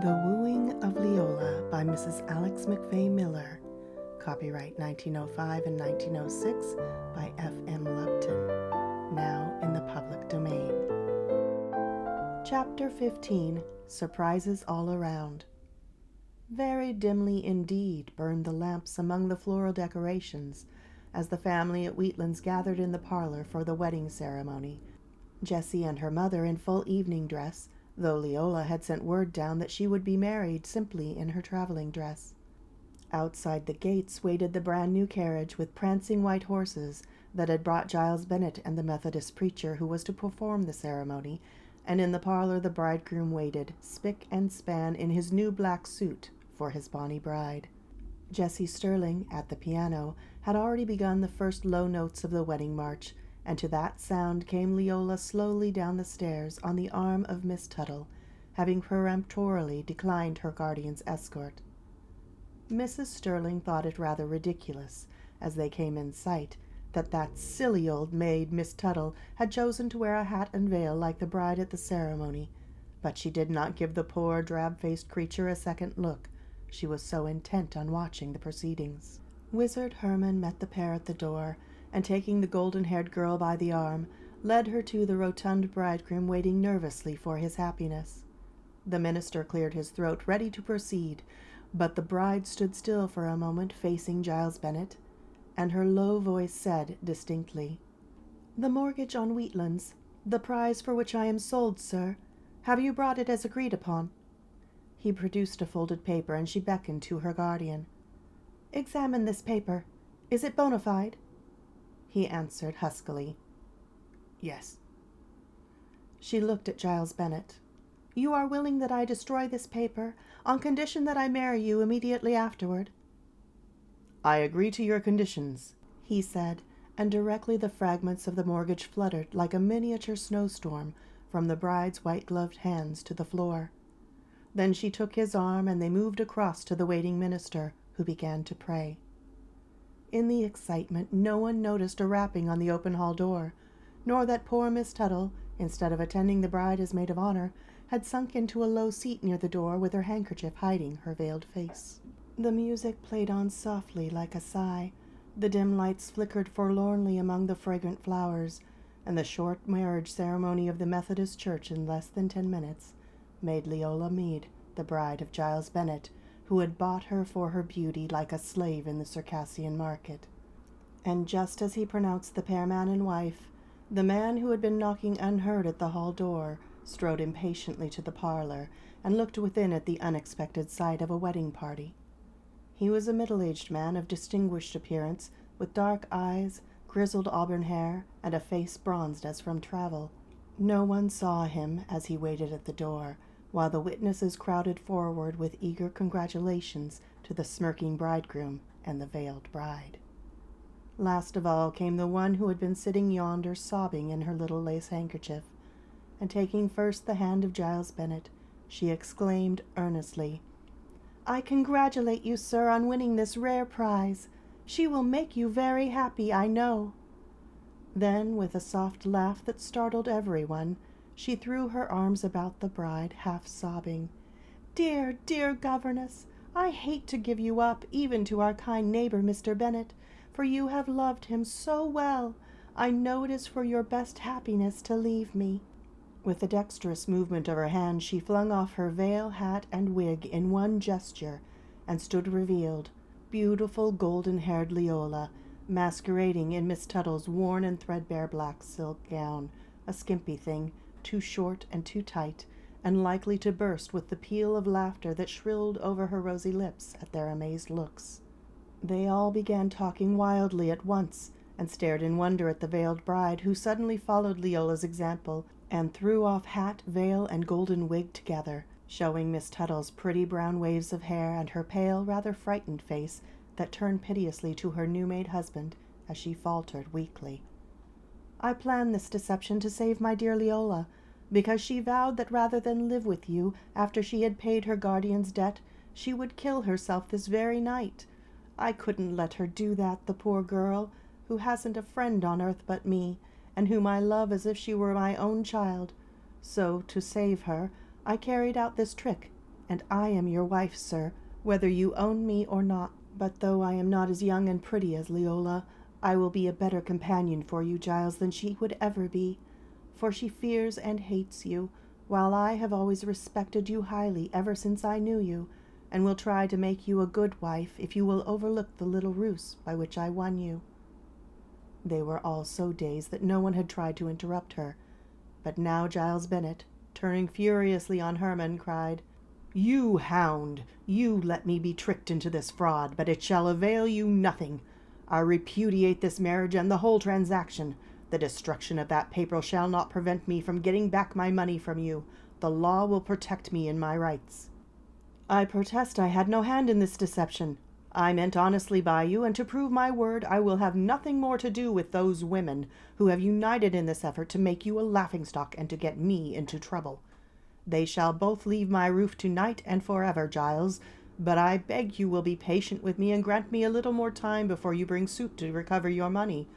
The Wooing of Leola by Mrs. Alex McVeigh Miller. Copyright 1905 and 1906 by F.M. Lupton. Now in the public domain. Chapter 15. Surprises All Around. Very dimly indeed burned the lamps among the floral decorations as the family at Wheatlands gathered in the parlor for the wedding ceremony. Jessie and her mother in full evening dress, though Leola had sent word down that she would be married simply in her traveling dress. Outside the gates waited the brand-new carriage with prancing white horses that had brought Giles Bennet and the Methodist preacher who was to perform the ceremony, and in the parlor the bridegroom waited, spick and span in his new black suit, for his bonny bride. Jessie Sterling, at the piano, had already begun the first low notes of the wedding march, and to that sound came Leola slowly down the stairs on the arm of Miss Tuttle, having peremptorily declined her guardian's escort. Mrs. Sterling thought it rather ridiculous, as they came in sight, that silly old maid, Miss Tuttle, had chosen to wear a hat and veil like the bride at the ceremony, but she did not give the poor drab-faced creature a second look. She was so intent on watching the proceedings. Wizard Herman met the pair at the door, and taking the golden-haired girl by the arm, led her to the rotund bridegroom waiting nervously for his happiness. The minister cleared his throat, ready to proceed, but the bride stood still for a moment facing Giles Bennet, and her low voice said distinctly, "The mortgage on Wheatlands, the prize for which I am sold, sir. Have you brought it as agreed upon?" He produced a folded paper, and she beckoned to her guardian. "Examine this paper. Is it bona fide?" He answered huskily, "Yes." She looked at Giles Bennet. "You are willing that I destroy this paper, on condition that I marry you immediately afterward?" "I agree to your conditions," he said, and directly the fragments of the mortgage fluttered like a miniature snowstorm from the bride's white-gloved hands to the floor. Then she took his arm, and they moved across to the waiting minister, who began to pray. In the excitement, no one noticed a rapping on the open hall door, nor that poor Miss Tuttle, instead of attending the bride as maid of honor, had sunk into a low seat near the door with her handkerchief hiding her veiled face. The music played on softly like a sigh, the dim lights flickered forlornly among the fragrant flowers, and the short marriage ceremony of the Methodist Church in less than 10 minutes made Leola Mead the bride of Giles Bennet, who had bought her for her beauty like a slave in the Circassian market. And just as he pronounced the pair man and wife, the man who had been knocking unheard at the hall door strode impatiently to the parlor and looked within at the unexpected sight of a wedding party. He was a middle-aged man of distinguished appearance, with dark eyes, grizzled auburn hair, and a face bronzed as from travel. No one saw him as he waited at the door, while the witnesses crowded forward with eager congratulations to the smirking bridegroom and the veiled bride. Last of all came the one who had been sitting yonder sobbing in her little lace handkerchief, and taking first the hand of Giles Bennet, she exclaimed earnestly, "I congratulate you, sir, on winning this rare prize. She will make you very happy, I know." Then, with a soft laugh that startled everyone, she threw her arms about the bride, half sobbing, "Dear, dear governess, I hate to give you up, even to our kind neighbor, Mr. Bennet, for you have loved him so well. I know it is for your best happiness to leave me." With a dexterous movement of her hand, she flung off her veil, hat, and wig in one gesture, and stood revealed, beautiful golden-haired Leola, masquerading in Miss Tuttle's worn and threadbare black silk gown, a skimpy thing, too short and too tight, and likely to burst with the peal of laughter that shrilled over her rosy lips at their amazed looks. They all began talking wildly at once, and stared in wonder at the veiled bride, who suddenly followed Leola's example, and threw off hat, veil, and golden wig together, showing Miss Tuttle's pretty brown waves of hair and her pale, rather frightened face that turned piteously to her new-made husband as she faltered weakly, "I planned this deception to save my dear Leola, because she vowed that rather than live with you after she had paid her guardian's debt, she would kill herself this very night. I couldn't let her do that, the poor girl, who hasn't a friend on earth but me, and whom I love as if she were my own child. So, to save her, I carried out this trick, And I am your wife, sir, whether you own me or not. But though I am not as young and pretty as Leola, I will be a better companion for you, Giles, than she would ever be, for she fears and hates you, while I have always respected you highly ever since I knew you, and will try to make you a good wife if you will overlook the little ruse by which I won you." They were all so dazed that no one had tried to interrupt her, but now Giles Bennet, turning furiously on Herman, cried, "You hound! You let me be tricked into this fraud, but it shall avail you nothing. I repudiate this marriage and the whole transaction. The destruction of that paper shall not prevent me from getting back my money from you. The law will protect me in my rights." "I protest I had no hand in this deception. I meant honestly by you, and to prove my word I will have nothing more to do with those women who have united in this effort to make you a laughingstock and to get me into trouble. They shall both leave my roof tonight and forever, Giles, but I beg you will be patient with me and grant me a little more time before you bring suit to recover your money,"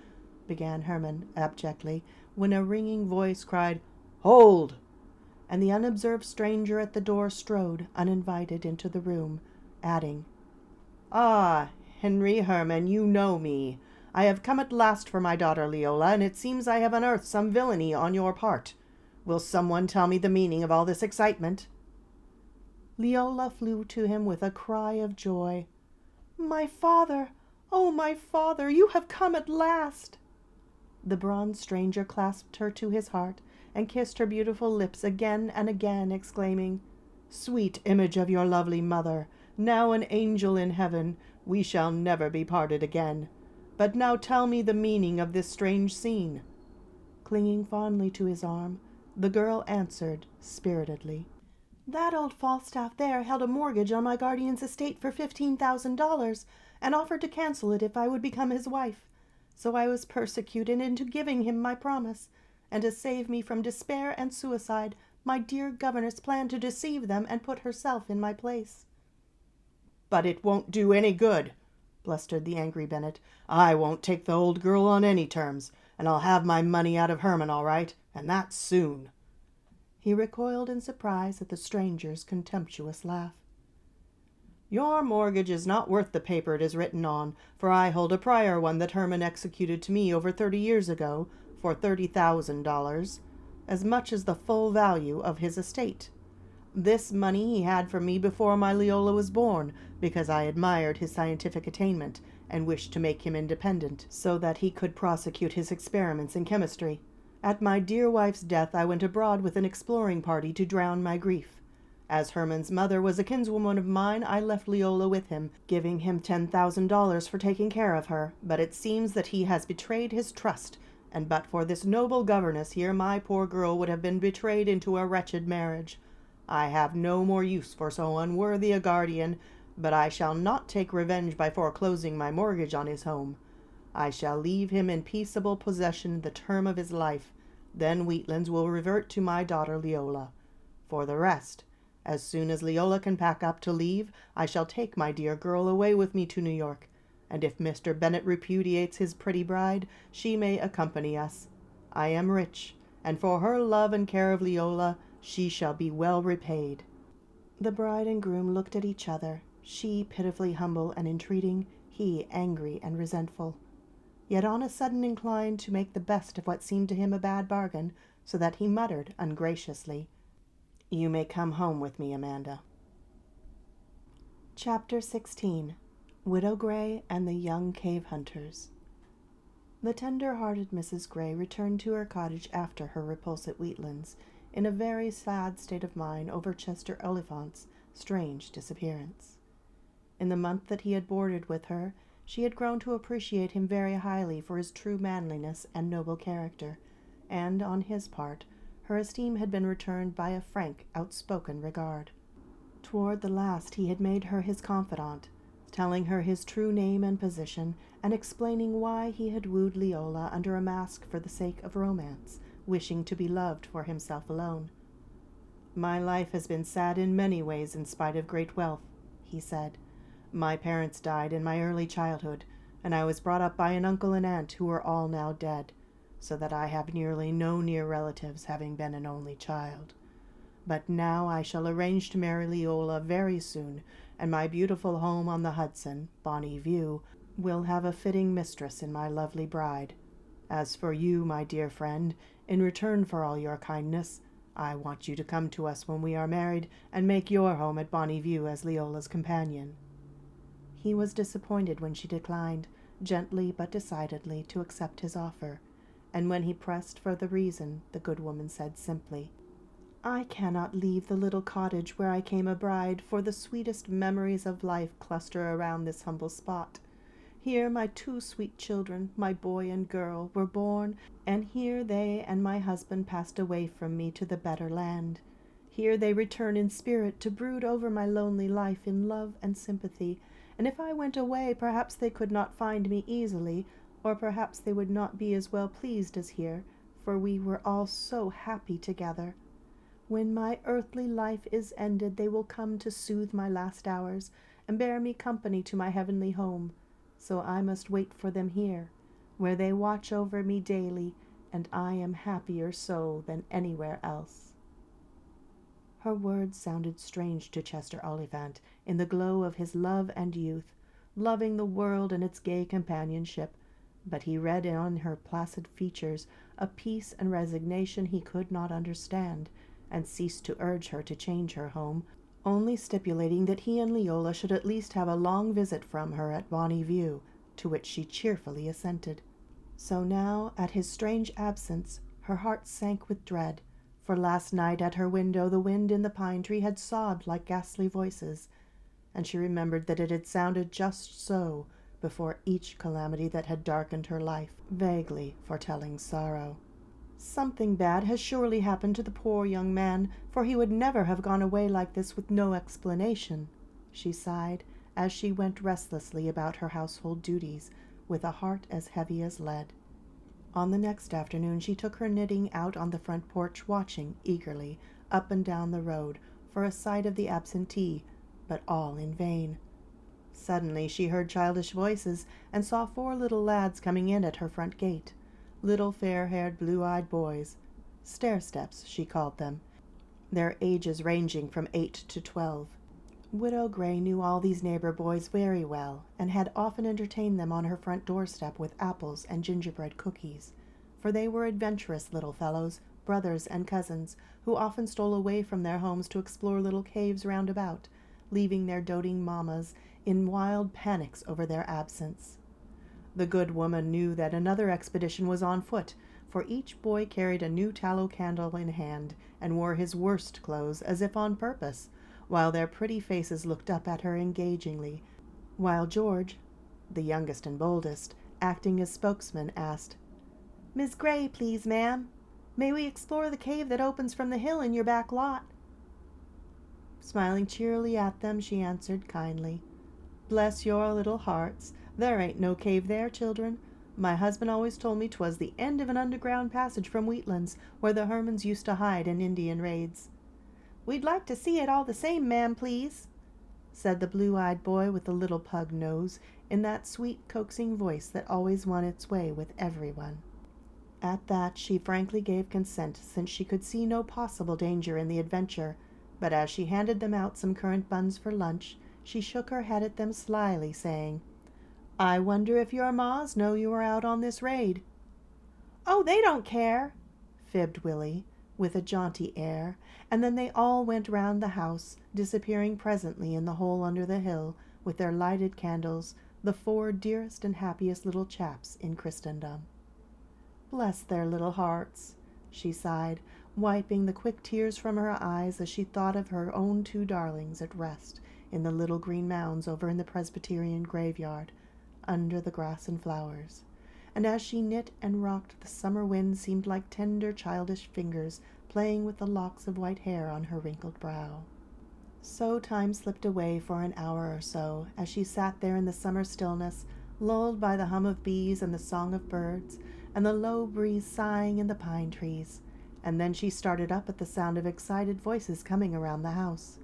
began Herman abjectly, when a ringing voice cried, "Hold!" and the unobserved stranger at the door strode, uninvited, into the room, adding, "Ah, Henry Herman, you know me. I have come at last for my daughter Leola, and it seems I have unearthed some villainy on your part. Will someone tell me the meaning of all this excitement?" Leola flew to him with a cry of joy. "My father! Oh, my father! You have come at last!" The bronze stranger clasped her to his heart and kissed her beautiful lips again and again, exclaiming, "Sweet image of your lovely mother, now an angel in heaven, we shall never be parted again. But now tell me the meaning of this strange scene." Clinging fondly to his arm, the girl answered spiritedly, "That old Falstaff there held a mortgage on my guardian's estate for $15,000, and offered to cancel it if I would become his wife. So I was persecuted into giving him my promise, and to save me from despair and suicide, my dear governess planned to deceive them and put herself in my place." "But it won't do any good," blustered the angry Bennet. "I won't take the old girl on any terms, and I'll have my money out of Herman all right, and that soon." He recoiled in surprise at the stranger's contemptuous laugh. "Your mortgage is not worth the paper it is written on, for I hold a prior one that Herman executed to me over 30 years ago for $30,000, as much as the full value of his estate. This money he had from me before my Leola was born, because I admired his scientific attainment and wished to make him independent, so that he could prosecute his experiments in chemistry. At my dear wife's death I went abroad with an exploring party to drown my grief. As Herman's mother was a kinswoman of mine, I left Leola with him, giving him $10,000 for taking care of her, but it seems that he has betrayed his trust, and but for this noble governess here my poor girl would have been betrayed into a wretched marriage. I have no more use for so unworthy a guardian, but I shall not take revenge by foreclosing my mortgage on his home. I shall leave him in peaceable possession the term of his life. Then Wheatlands will revert to my daughter Leola. For the rest, as soon as Leola can pack up to leave, I shall take my dear girl away with me to New York, and if Mr. Bennet repudiates his pretty bride, she may accompany us. I am rich, and for her love and care of Leola, she shall be well repaid." The bride and groom looked at each other, she pitifully humble and entreating, he angry and resentful, yet on a sudden inclined to make the best of what seemed to him a bad bargain, so that he muttered ungraciously, "You may come home with me, Amanda." Chapter 16. Widow Gray and the Young Cave Hunters. The tender-hearted Mrs. Gray returned to her cottage after her repulse at Wheatlands, in a very sad state of mind over Chester Oliphant's strange disappearance. In the month that he had boarded with her, she had grown to appreciate him very highly for his true manliness and noble character, and, on his part, her esteem had been returned by a frank, outspoken regard. Toward the last he had made her his confidant, telling her his true name and position, and explaining why he had wooed Leola under a mask for the sake of romance, wishing to be loved for himself alone. "My life has been sad in many ways in spite of great wealth," he said. "My parents died in my early childhood, and I was brought up by an uncle and aunt who are all now dead, so that I have nearly no near relatives, having been an only child. But now I shall arrange to marry Leola very soon, and my beautiful home on the Hudson, Bonny View, will have a fitting mistress in my lovely bride. As for you, my dear friend, in return for all your kindness, I want you to come to us when we are married and make your home at Bonny View as Leola's companion." He was disappointed when she declined, gently but decidedly, to accept his offer, and when he pressed for the reason, the good woman said simply, "I cannot leave the little cottage where I came a bride, for the sweetest memories of life cluster around this humble spot. Here my 2 sweet children, my boy and girl, were born, and here they and my husband passed away from me to the better land. Here they return in spirit to brood over my lonely life in love and sympathy, and if I went away, perhaps they could not find me easily, or perhaps they would not be as well pleased as here, for we were all so happy together. When my earthly life is ended, they will come to soothe my last hours, and bear me company to my heavenly home. So I must wait for them here, where they watch over me daily, and I am happier so than anywhere else." Her words sounded strange to Chester Oliphant in the glow of his love and youth, loving the world and its gay companionship, but he read on her placid features a peace and resignation he could not understand, and ceased to urge her to change her home, only stipulating that he and Leola should at least have a long visit from her at Bonny View, to which she cheerfully assented. So now, at his strange absence, her heart sank with dread, for last night at her window the wind in the pine tree had sobbed like ghastly voices, and she remembered that it had sounded just so before each calamity that had darkened her life, vaguely foretelling sorrow. "Something bad has surely happened to the poor young man, for he would never have gone away like this with no explanation," she sighed, as she went restlessly about her household duties, with a heart as heavy as lead. On the next afternoon she took her knitting out on the front porch, watching eagerly up and down the road for a sight of the absentee, but all in vain. Suddenly she heard childish voices, and saw 4 little lads coming in at her front gate, little fair-haired, blue-eyed boys. Stair-steps, she called them, their ages ranging from 8 to 12. Widow Gray knew all these neighbor boys very well, and had often entertained them on her front doorstep with apples and gingerbread cookies, for they were adventurous little fellows, brothers and cousins, who often stole away from their homes to explore little caves round about, leaving their doting mammas in wild panics over their absence. The good woman knew that another expedition was on foot, for each boy carried a new tallow candle in hand, and wore his worst clothes as if on purpose, while their pretty faces looked up at her engagingly, while George, the youngest and boldest, acting as spokesman, asked, "Miss Gray, please, ma'am, may we explore the cave that opens from the hill in your back lot?" Smiling cheerily at them, she answered kindly, "Bless your little hearts, there ain't no cave there, children. My husband always told me 'twas the end of an underground passage from Wheatlands, where the Hermans used to hide in Indian raids." "We'd like to see it all the same, ma'am, please," said the blue-eyed boy with the little pug nose, in that sweet, coaxing voice that always won its way with everyone. At that she frankly gave consent, since she could see no possible danger in the adventure, but as she handed them out some currant buns for lunch, she shook her head at them slyly, saying, "I wonder if your ma's know you are out on this raid?" "Oh, they don't care," fibbed Willie, with a jaunty air, and then they all went round the house, disappearing presently in the hole under the hill, with their lighted candles, the 4 dearest and happiest little chaps in Christendom. "Bless their little hearts," she sighed, wiping the quick tears from her eyes as she thought of her own 2 darlings at rest in the little green mounds over in the Presbyterian graveyard, under the grass and flowers. And as she knit and rocked, the summer wind seemed like tender childish fingers playing with the locks of white hair on her wrinkled brow. So time slipped away for an hour or so, as she sat there in the summer stillness, lulled by the hum of bees and the song of birds, and the low breeze sighing in the pine trees, and then she started up at the sound of excited voices coming around the house.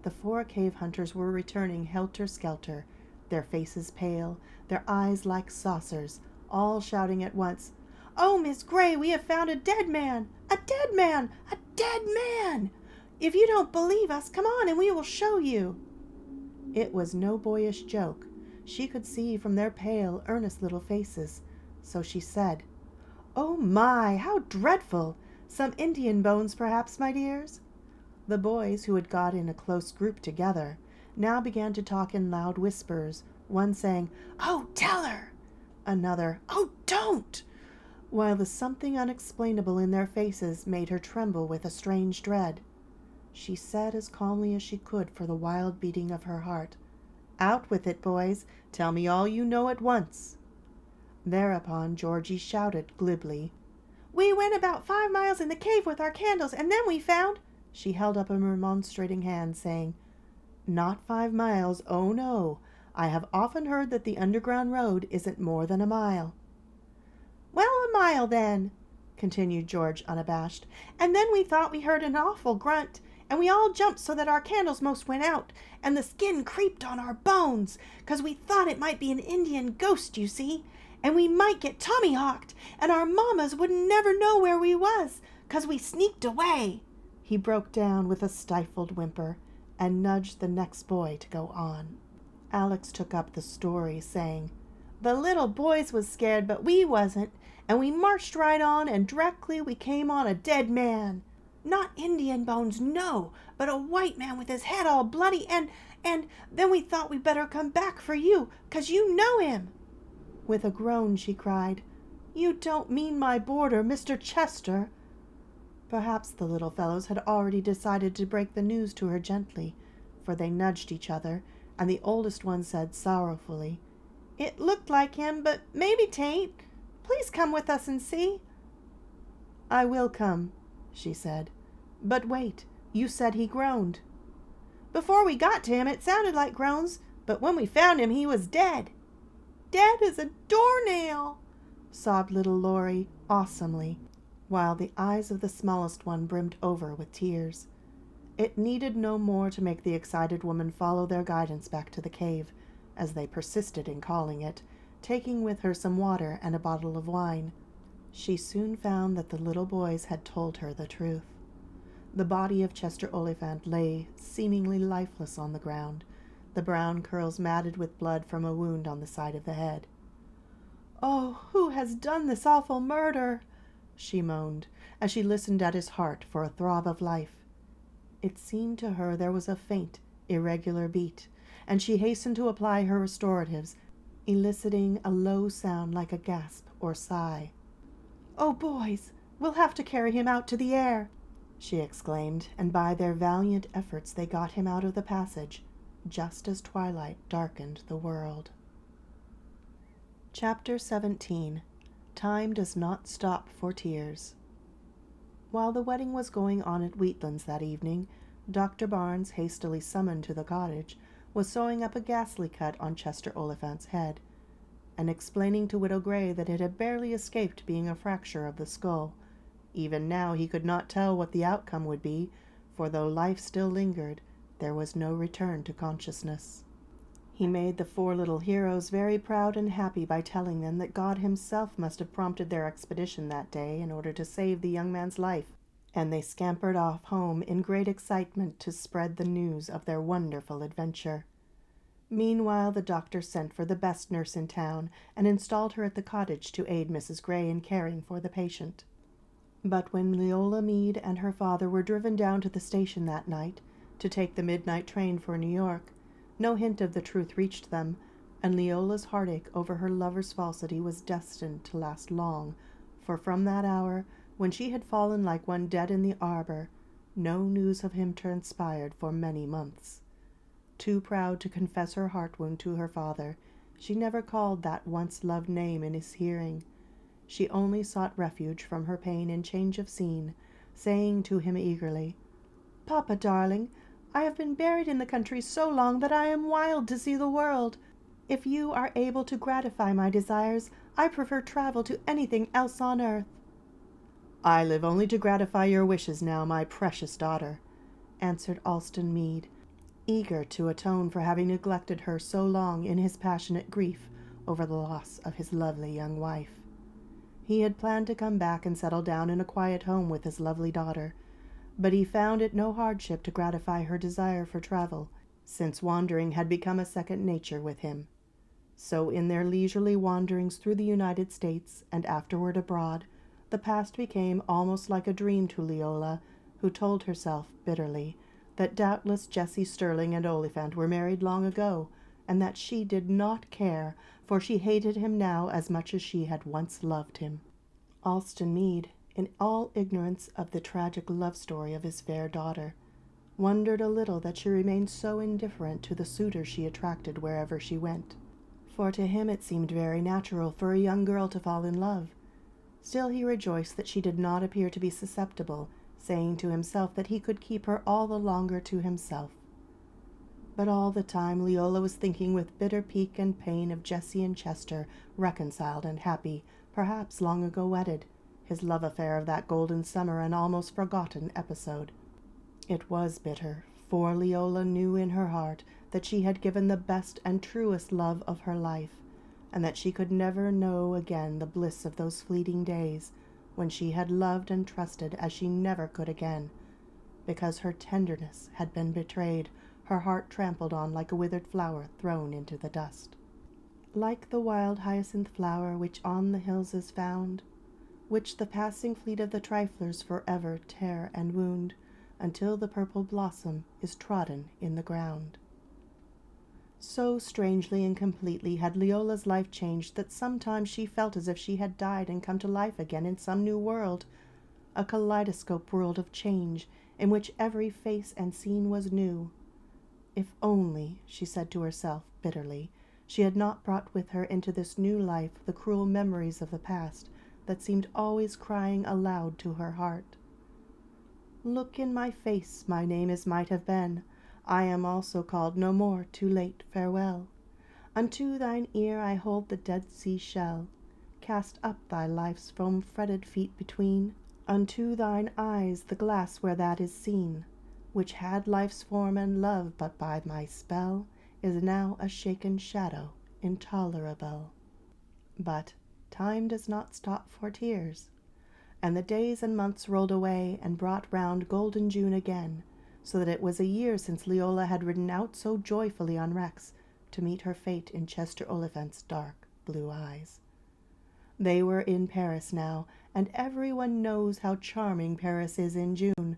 The 4 cave hunters were returning helter-skelter, their faces pale, their eyes like saucers, all shouting at once, "Oh, Miss Gray, we have found a dead man! A dead man! A dead man! If you don't believe us, come on and we will show you." It was no boyish joke. She could see from their pale, earnest little faces. So she said, "Oh my, how dreadful! Some Indian bones, perhaps, my dears?" The boys, who had got in a close group together, now began to talk in loud whispers, one saying, "Oh, tell her!" another, "Oh, don't!" while the something unexplainable in their faces made her tremble with a strange dread. She said as calmly as she could for the wild beating of her heart, "Out with it, boys. Tell me all you know at once." Thereupon Georgie shouted glibly, "We went about 5 miles in the cave with our candles, and then we found—" She held up a remonstrating hand, saying, "Not 5 miles, oh no. I have often heard that the underground road isn't more than a mile." "Well, a mile then," continued George unabashed, "and then we thought we heard an awful grunt, and we all jumped so that our candles most went out, and the skin creeped on our bones, 'cause we thought it might be an Indian ghost, you see, and we might get tommyhawked, and our mammas wouldn't never know where we was, 'cause we sneaked away." He broke down with a stifled whimper and nudged the next boy to go on. Alex took up the story, saying, "The little boys was scared, but we wasn't, and we marched right on, and directly we came on a dead man. Not Indian bones, no, but a white man with his head all bloody, and then we thought we better come back for you, 'cause you know him." With a groan she cried, "You don't mean my boarder, Mr. Chester?" Perhaps the little fellows had already decided to break the news to her gently, for they nudged each other, and the oldest one said sorrowfully, "It looked like him, but maybe 'tain't. Please come with us and see." "I will come," she said. "But wait, you said he groaned." "Before we got to him it sounded like groans, but when we found him he was dead. Dead as a doornail," sobbed little Laurie awesomely, while the eyes of the smallest one brimmed over with tears. It needed no more to make the excited woman follow their guidance back to the cave, as they persisted in calling it, taking with her some water and a bottle of wine. She soon found that the little boys had told her the truth. The body of Chester Oliphant lay seemingly lifeless on the ground, the brown curls matted with blood from a wound on the side of the head. "Oh, who has done this awful murder?" she moaned, as she listened at his heart for a throb of life. It seemed to her there was a faint, irregular beat, and she hastened to apply her restoratives, eliciting a low sound like a gasp or sigh. "Oh, boys, we'll have to carry him out to the air," she exclaimed, and by their valiant efforts they got him out of the passage, just as twilight darkened the world. Chapter 17. Time Does Not Stop for Tears. While the wedding was going on at Wheatlands that evening, Dr. Barnes, hastily summoned to the cottage, was sewing up a ghastly cut on Chester Oliphant's head, and explaining to Widow Gray that it had barely escaped being a fracture of the skull. Even now he could not tell what the outcome would be, for though life still lingered, there was no return to consciousness. He made the 4 little heroes very proud and happy by telling them that God himself must have prompted their expedition that day in order to save the young man's life, and they scampered off home in great excitement to spread the news of their wonderful adventure. Meanwhile the doctor sent for the best nurse in town and installed her at the cottage to aid Mrs. Gray in caring for the patient. But when Leola Mead and her father were driven down to the station that night to take the midnight train for New York, no hint of the truth reached them, and Leola's heartache over her lover's falsity was destined to last long, for from that hour, when she had fallen like one dead in the arbor, no news of him transpired for many months. Too proud to confess her heart wound to her father, she never called that once loved name in his hearing. She only sought refuge from her pain in change of scene, saying to him eagerly, "Papa, darling, I have been buried in the country so long that I am wild to see the world. If you are able to gratify my desires, I prefer travel to anything else on earth." "I live only to gratify your wishes now, my precious daughter," answered Alston Mead, eager to atone for having neglected her so long in his passionate grief over the loss of his lovely young wife. He had planned to come back and settle down in a quiet home with his lovely daughter, but he found it no hardship to gratify her desire for travel, since wandering had become a second nature with him. So in their leisurely wanderings through the United States and afterward abroad, the past became almost like a dream to Leola, who told herself bitterly that doubtless Jessie Sterling and Oliphant were married long ago, and that she did not care, for she hated him now as much as she had once loved him. Alston Meade, in all ignorance of the tragic love story of his fair daughter, wondered a little that she remained so indifferent to the suitor she attracted wherever she went, for to him it seemed very natural for a young girl to fall in love. Still he rejoiced that she did not appear to be susceptible, saying to himself that he could keep her all the longer to himself. But all the time Leola was thinking with bitter pique and pain of Jessie and Chester, reconciled and happy, perhaps long ago wedded, his love affair of that golden summer an almost forgotten episode. It was bitter, for Leola knew in her heart that she had given the best and truest love of her life, and that she could never know again the bliss of those fleeting days when she had loved and trusted as she never could again, because her tenderness had been betrayed, her heart trampled on like a withered flower thrown into the dust. Like the wild hyacinth flower which on the hills is found, which the passing fleet of the triflers forever tear and wound, until the purple blossom is trodden in the ground. So strangely and completely had Leola's life changed that sometimes she felt as if she had died and come to life again in some new world, a kaleidoscope world of change, in which every face and scene was new. If only, she said to herself bitterly, she had not brought with her into this new life the cruel memories of the past that seemed always crying aloud to her heart. Look in my face, my name is Might Have Been. I am also called no more, too late, farewell. Unto thine ear I hold the Dead Sea shell. Cast up thy life's foam-fretted feet between. Unto thine eyes the glass where that is seen, which had life's form and love, but by my spell is now a shaken shadow, intolerable. But time does not stop for tears, and the days and months rolled away and brought round golden June again, so that it was a year since Leola had ridden out so joyfully on Rex to meet her fate in Chester Oliphant's dark blue eyes. They were in Paris now, and everyone knows how charming Paris is in June,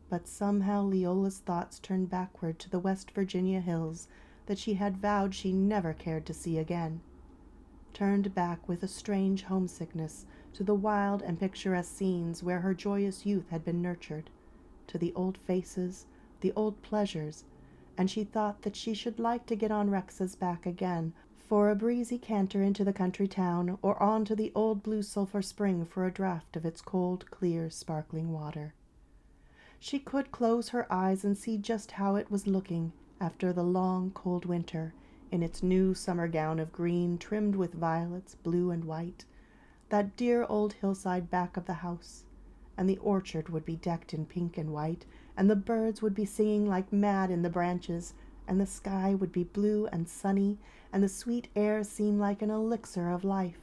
but somehow Leola's thoughts turned backward to the West Virginia hills that she had vowed she never cared to see again, turned back with a strange homesickness to the wild and picturesque scenes where her joyous youth had been nurtured, to the old faces, the old pleasures, and she thought that she should like to get on Rex's back again for a breezy canter into the country town, or on to the old blue sulphur spring for a draught of its cold, clear, sparkling water. She could close her eyes and see just how it was looking after the long, cold winter, in its new summer gown of green trimmed with violets, blue and white, that dear old hillside back of the house, and the orchard would be decked in pink and white, and the birds would be singing like mad in the branches, and the sky would be blue and sunny, and the sweet air seem like an elixir of life.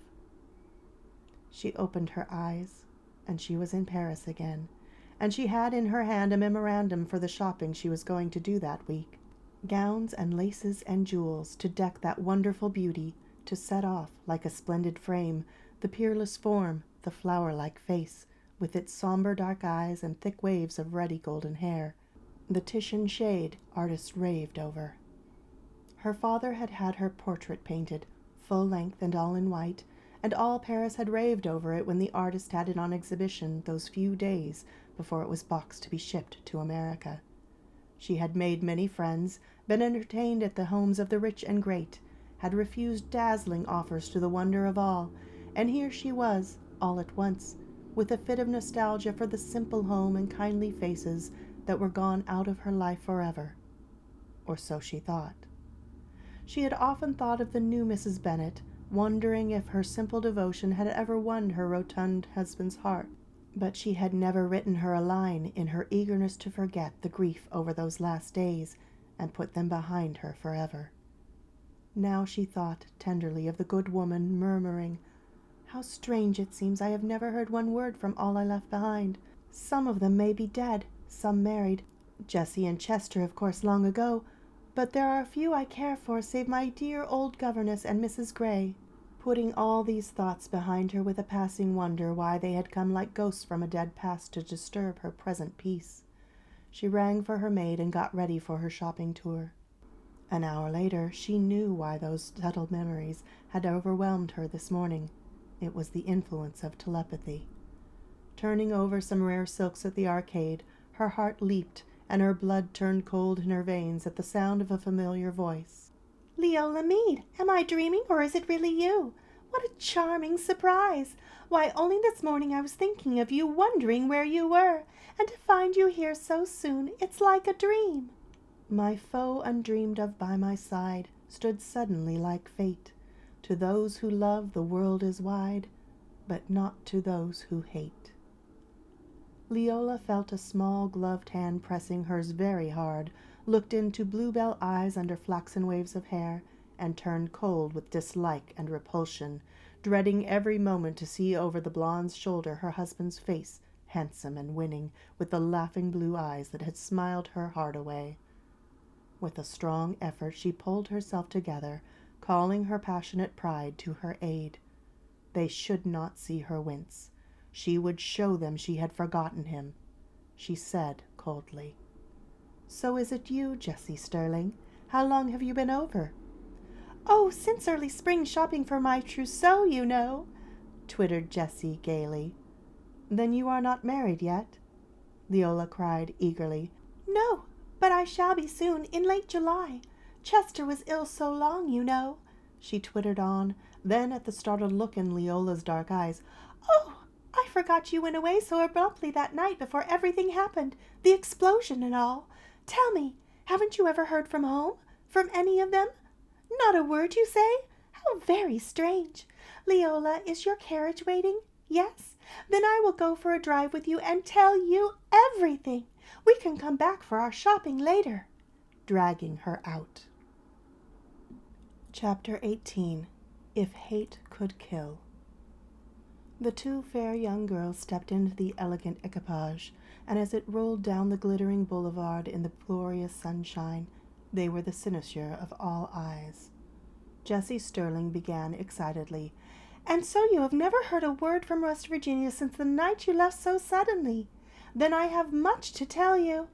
She opened her eyes, and she was in Paris again, and she had in her hand a memorandum for the shopping she was going to do that week. Gowns and laces and jewels to deck that wonderful beauty, to set off, like a splendid frame, the peerless form, the flower-like face, with its somber dark eyes and thick waves of ruddy golden hair, the Titian shade artists raved over. Her father had had her portrait painted, full length and all in white, and all Paris had raved over it when the artist had it on exhibition those few days before it was boxed to be shipped to America. She had made many friends, been entertained at the homes of the rich and great, had refused dazzling offers to the wonder of all, and here she was, all at once, with a fit of nostalgia for the simple home and kindly faces that were gone out of her life forever. Or so she thought. She had often thought of the new Mrs. Bennet, wondering if her simple devotion had ever won her rotund husband's heart, but she had never written her a line in her eagerness to forget the grief over those last days and put them behind her forever. Now she thought tenderly of the good woman, murmuring, "How strange it seems I have never heard one word from all I left behind. Some of them may be dead, some married. Jessie and Chester, of course, long ago, but there are a few I care for, save my dear old governess and Mrs. Gray. Putting all these thoughts behind her with a passing wonder why they had come like ghosts from a dead past to disturb her present peace, she rang for her maid and got ready for her shopping tour. An hour later, she knew why those settled memories had overwhelmed her this morning. It was the influence of telepathy. Turning over some rare silks at the arcade, her heart leaped and her blood turned cold in her veins at the sound of a familiar voice. "Leola Mead, am I dreaming, or is it really you? What a charming surprise! Why, only this morning I was thinking of you, wondering where you were, and to find you here so soon, it's like a dream." My foe undreamed of by my side stood suddenly like fate. To those who love the world is wide, but not to those who hate. Leola felt a small gloved hand pressing hers very hard, looked into bluebell eyes under flaxen waves of hair, and turned cold with dislike and repulsion, dreading every moment to see over the blonde's shoulder her husband's face, handsome and winning, with the laughing blue eyes that had smiled her heart away. With a strong effort she pulled herself together, calling her passionate pride to her aid. They should not see her wince. She would show them she had forgotten him. She said coldly, "So is it you, Jessie Sterling? How long have you been over?" "Oh, since early spring, shopping for my trousseau, you know," twittered Jessie gaily. "Then you are not married yet?" Leola cried eagerly. "No, but I shall be soon, in late July. Chester was ill so long, you know," she twittered on, then at the startled look in Leola's dark eyes, "Oh, I forgot you went away so abruptly that night before everything happened, the explosion and all. Tell me, haven't you ever heard from home? From any of them? Not a word, you say? How very strange. Leola, is your carriage waiting? Yes? Then I will go for a drive with you and tell you everything. We can come back for our shopping later," dragging her out. Chapter 18. If Hate Could Kill. The two fair young girls stepped into the elegant equipage, and as it rolled down the glittering boulevard in the glorious sunshine, they were the cynosure of all eyes. Jessie Sterling began excitedly, "And so you have never heard a word from West Virginia since the night you left so suddenly? Then I have much to tell you.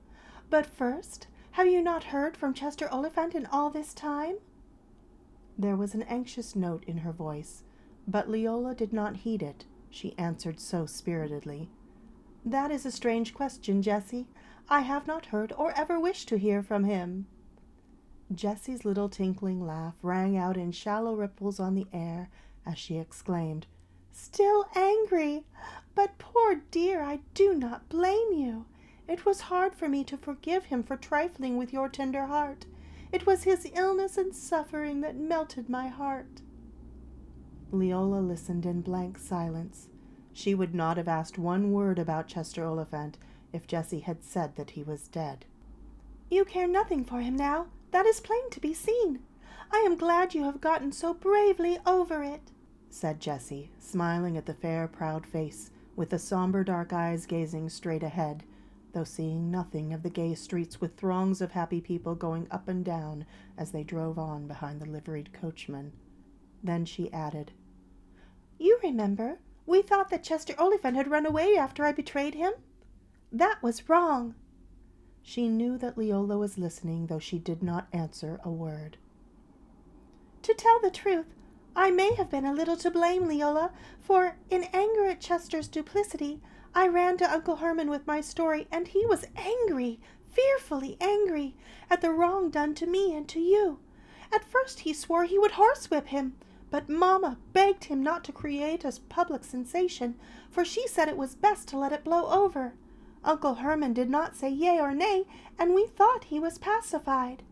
But first, have you not heard from Chester Oliphant in all this time?" There was an anxious note in her voice, but Leola did not heed it. She answered so spiritedly, "That is a strange question, Jessie. I have not heard or ever wish to hear from him." Jessie's little tinkling laugh rang out in shallow ripples on the air as she exclaimed, "Still angry? But poor dear, I do not blame you. It was hard for me to forgive him for trifling with your tender heart. It was his illness and suffering that melted my heart." Leola listened in blank silence. She would not have asked one word about Chester Oliphant if Jessie had said that he was dead. "You care nothing for him now. That is plain to be seen. I am glad you have gotten so bravely over it," said Jessie, smiling at the fair, proud face, with the somber dark eyes gazing straight ahead, though seeing nothing of the gay streets with throngs of happy people going up and down as they drove on behind the liveried coachman. Then she added, "You remember, we thought that Chester Oliphant had run away after I betrayed him? That was wrong." She knew that Leola was listening, though she did not answer a word. "To tell the truth, I may have been a little to blame, Leola, for, in anger at Chester's duplicity, I ran to Uncle Herman with my story, and he was angry, fearfully angry, at the wrong done to me and to you. At first he swore he would horsewhip him, but Mamma begged him not to create a public sensation, for she said it was best to let it blow over. Uncle Herman did not say yea or nay, and we thought he was pacified."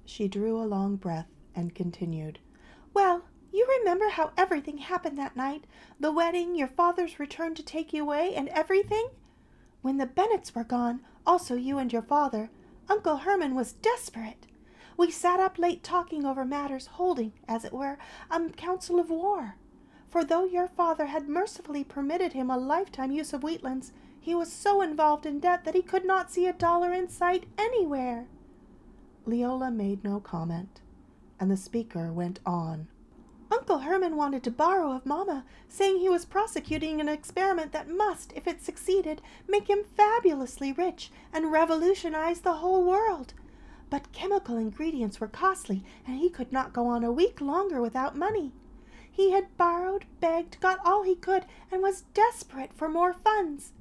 She drew a long breath and continued, "Well, you remember how everything happened that night, the wedding, your father's return to take you away, and everything? When the Bennets were gone, also you and your father, Uncle Herman was desperate. We sat up late talking over matters, holding, as it were, a council of war. For though your father had mercifully permitted him a lifetime use of Wheatlands, He was so involved in debt that he could not see $1 in sight anywhere." Leola made no comment, and the speaker went on. "Uncle Herman wanted to borrow of Mamma, saying he was prosecuting an experiment that must, if it succeeded, make him fabulously rich and revolutionize the whole world. But chemical ingredients were costly, and he could not go on a week longer without money. He had borrowed, begged, got all he could, and was desperate for more funds.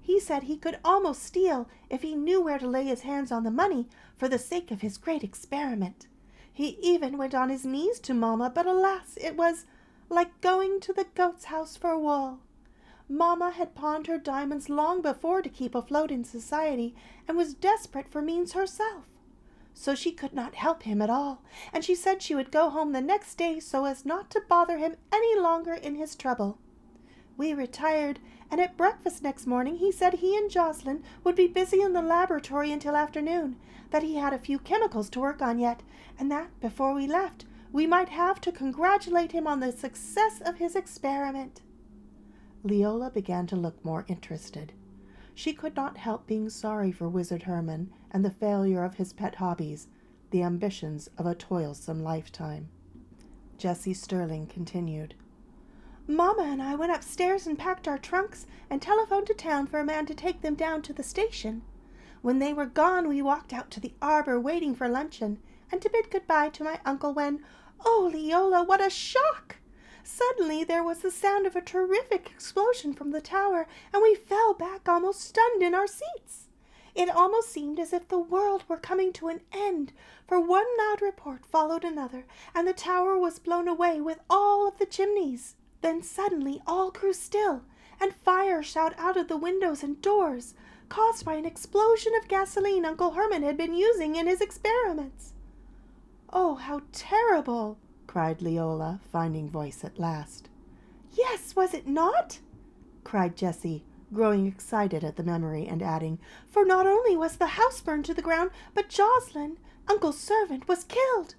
He said he could almost steal if he knew where to lay his hands on the money for the sake of his great experiment. He even went on his knees to Mamma, but alas, it was like going to the goat's house for wool. Mamma had pawned her diamonds long before to keep afloat in society, and was desperate for means herself. So she could not help him at all, and she said she would go home the next day so as not to bother him any longer in his trouble. We retired, and at breakfast next morning he said he and Jocelyn would be busy in the laboratory until afternoon, that he had a few chemicals to work on yet, and that, before we left, we might have to congratulate him on the success of his experiment." Leola began to look more interested. She could not help being sorry for Wizard Herman and the failure of his pet hobbies, the ambitions of a toilsome lifetime. Jessie Sterling continued. "Mamma and I went upstairs and packed our trunks and telephoned to town for a man to take them down to the station. When they were gone, we walked out to the arbor waiting for luncheon, and to bid good-bye to my uncle when, oh, Leola, what a shock! Suddenly there was the sound of a terrific explosion from the tower, and we fell back almost stunned in our seats. It almost seemed as if the world were coming to an end, for one loud report followed another, and the tower was blown away with all of the chimneys. Then suddenly all grew still, and fire shot out of the windows and doors, caused by an explosion of gasoline Uncle Herman had been using in his experiments." "Oh, how terrible!" cried Leola, finding voice at last. "Yes, was it not?" cried Jessie, growing excited at the memory, and adding, "For not only was the house burned to the ground, but Jocelyn, Uncle's servant, was killed.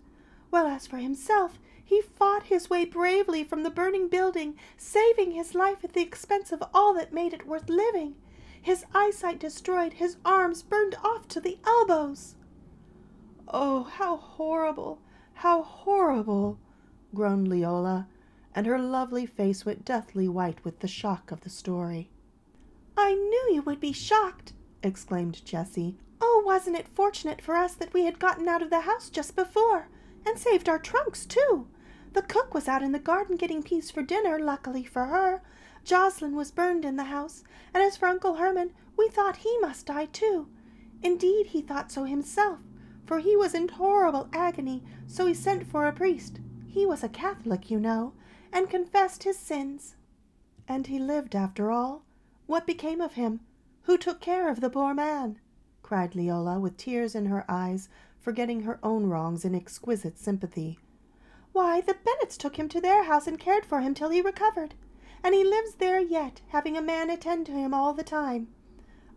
Well, as for himself, he fought his way bravely from the burning building, saving his life at the expense of all that made it worth living. His eyesight destroyed, his arms burned off to the elbows." "Oh, how horrible, how horrible!" groaned Leola, and her lovely face went deathly white with the shock of the story. "I knew you would be shocked," exclaimed Jessie. "Oh, wasn't it fortunate for us that we had gotten out of the house just before, and saved our trunks, too? The cook was out in the garden getting peas for dinner, luckily for her. Jocelyn was burned in the house, and as for Uncle Herman, we thought he must die too. Indeed, he thought so himself, for he was in horrible agony, so he sent for a priest. He was a Catholic, you know, and confessed his sins." "And he lived after all? What became of him? Who took care of the poor man?" cried Leola, with tears in her eyes, forgetting her own wrongs in exquisite sympathy. "Why, the Bennets took him to their house and cared for him till he recovered, and he lives there yet, having a man attend to him all the time.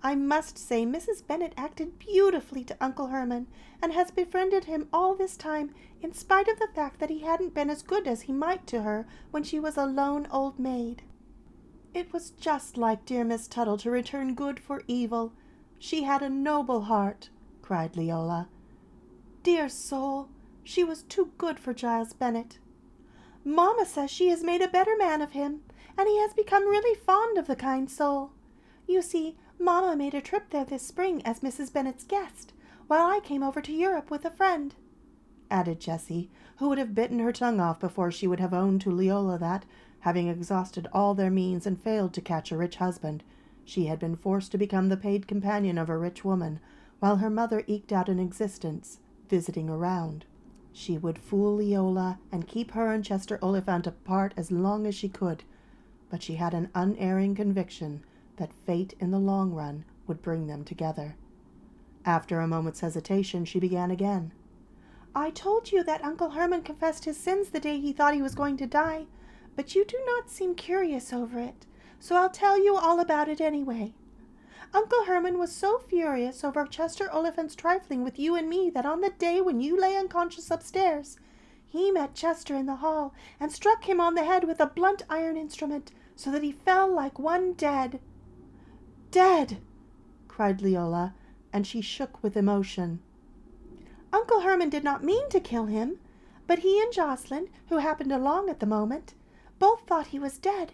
I must say Mrs. Bennet acted beautifully to Uncle Herman, and has befriended him all this time, in spite of the fact that he hadn't been as good as he might to her when she was a lone old maid." "It was just like dear Miss Tuttle to return good for evil. She had a noble heart," cried Leola. "Dear soul, she was too good for Giles Bennet." "Mamma says she has made a better man of him, and he has become really fond of the kind soul. You see, Mamma made a trip there this spring as Mrs. Bennet's guest, while I came over to Europe with a friend," added Jessie, who would have bitten her tongue off before she would have owned to Leola that, having exhausted all their means and failed to catch a rich husband, she had been forced to become the paid companion of a rich woman, while her mother eked out an existence, visiting around. She would fool Leola and keep her and Chester Oliphant apart as long as she could, but she had an unerring conviction that fate in the long run would bring them together. After a moment's hesitation, she began again. "I told you that Uncle Herman confessed his sins the day he thought he was going to die, but you do not seem curious over it, so I'll tell you all about it anyway. Uncle Herman was so furious over Chester Oliphant's trifling with you and me that on the day when you lay unconscious upstairs, he met Chester in the hall and struck him on the head with a blunt iron instrument, so that he fell like one dead." Dead!" cried Leola, and she shook with emotion. Uncle Herman did not mean to kill him, but he and Jocelyn, who happened along at the moment, both thought he was dead,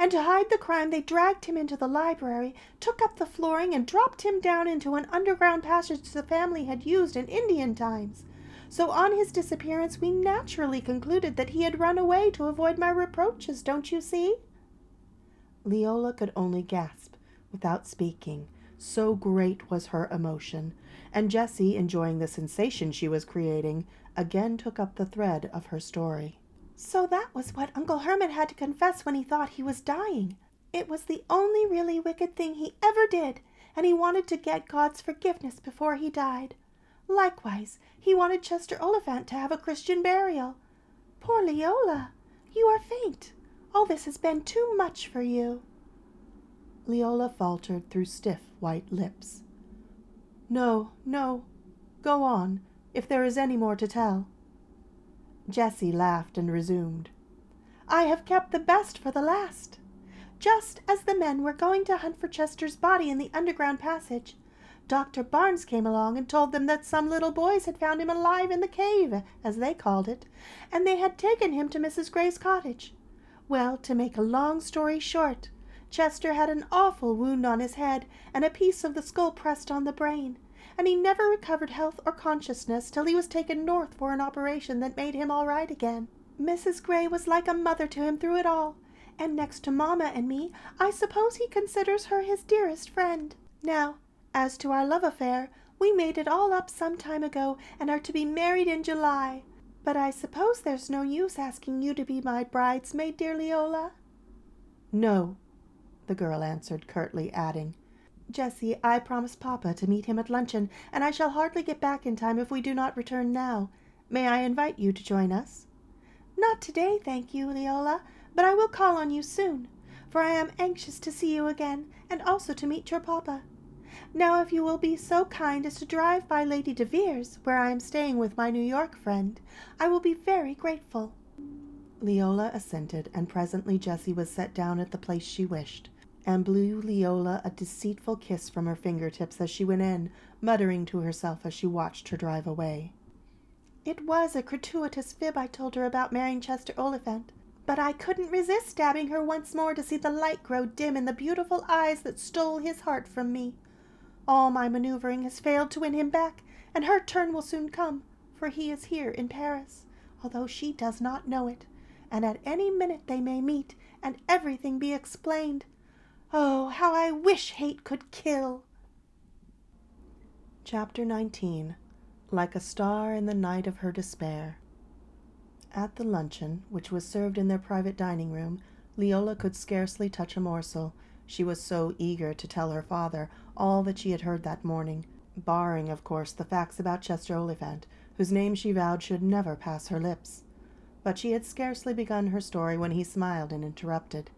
and to hide the crime they dragged him into the library, took up the flooring, and dropped him down into an underground passage the family had used in Indian times. So on his disappearance we naturally concluded that he had run away to avoid my reproaches, don't you see?" Leola could only gasp, without speaking, so great was her emotion, and Jessie, enjoying the sensation she was creating, again took up the thread of her story. "So that was what Uncle Herman had to confess when he thought he was dying. It was the only really wicked thing he ever did, and he wanted to get God's forgiveness before he died. Likewise, he wanted Chester Oliphant to have a Christian burial. Poor Leola, you are faint. All this has been too much for you." Leola faltered through stiff white lips. "No, no. Go on, if there is any more to tell." Jessie laughed and resumed. "I have kept the best for the last. Just as the men were going to hunt for Chester's body in the underground passage, Dr. Barnes came along and told them that some little boys had found him alive in the cave, as they called it, and they had taken him to Mrs. Gray's cottage. Well, to make a long story short, Chester had an awful wound on his head and a piece of the skull pressed on the brain, and he never recovered health or consciousness till he was taken north for an operation that made him all right again. Mrs. Gray was like a mother to him through it all, and next to Mamma and me, I suppose he considers her his dearest friend. Now, as to our love affair, we made it all up some time ago and are to be married in July. But I suppose there's no use asking you to be my bridesmaid, dear Leola?" "No," the girl answered curtly, adding, "Jessie, I promised Papa to meet him at luncheon, and I shall hardly get back in time if we do not return now. May I invite you to join us?" "Not today, thank you, Leola, but I will call on you soon, for I am anxious to see you again, and also to meet your papa. Now, if you will be so kind as to drive by Lady de Vere's, where I am staying with my New York friend, I will be very grateful." Leola assented, and presently Jessie was set down at the place she wished, and blew Leola a deceitful kiss from her fingertips as she went in, muttering to herself as she watched her drive away. "It was a gratuitous fib I told her about marrying Chester Oliphant, but I couldn't resist stabbing her once more to see the light grow dim in the beautiful eyes that stole his heart from me. All my maneuvering has failed to win him back, and her turn will soon come, for he is here in Paris, although she does not know it, and at any minute they may meet, and everything be explained. Oh, how I wish hate could kill!" Chapter 19. Like a star in the night of her despair. At the luncheon, which was served in their private dining room, Leola could scarcely touch a morsel. She was so eager to tell her father all that she had heard that morning, barring, of course, the facts about Chester Oliphant, whose name she vowed should never pass her lips. But she had scarcely begun her story when he smiled and interrupted.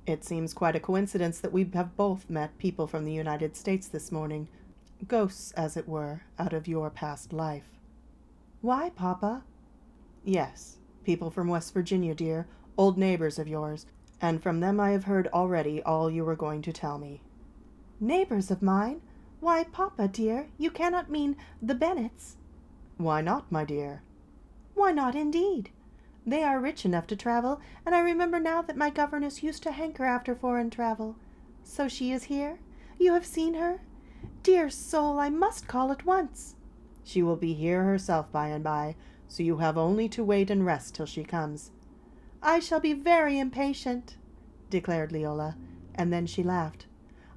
"It seems quite a coincidence that we have both met people from the United States this morning, ghosts, as it were, out of your past life." "Why, Papa?" "Yes, people from West Virginia, dear, old neighbors of yours, and from them I have heard already all you were going to tell me." "Neighbors of mine? Why, Papa, dear, you cannot mean the Bennets." "Why not, my dear?" "Why not, indeed? They are rich enough to travel, and I remember now that my governess used to hanker after foreign travel. So she is here? You have seen her? Dear soul, I must call at once." "She will be here herself by and by, so you have only to wait and rest till she comes." "I shall be very impatient," declared Leola, and then she laughed.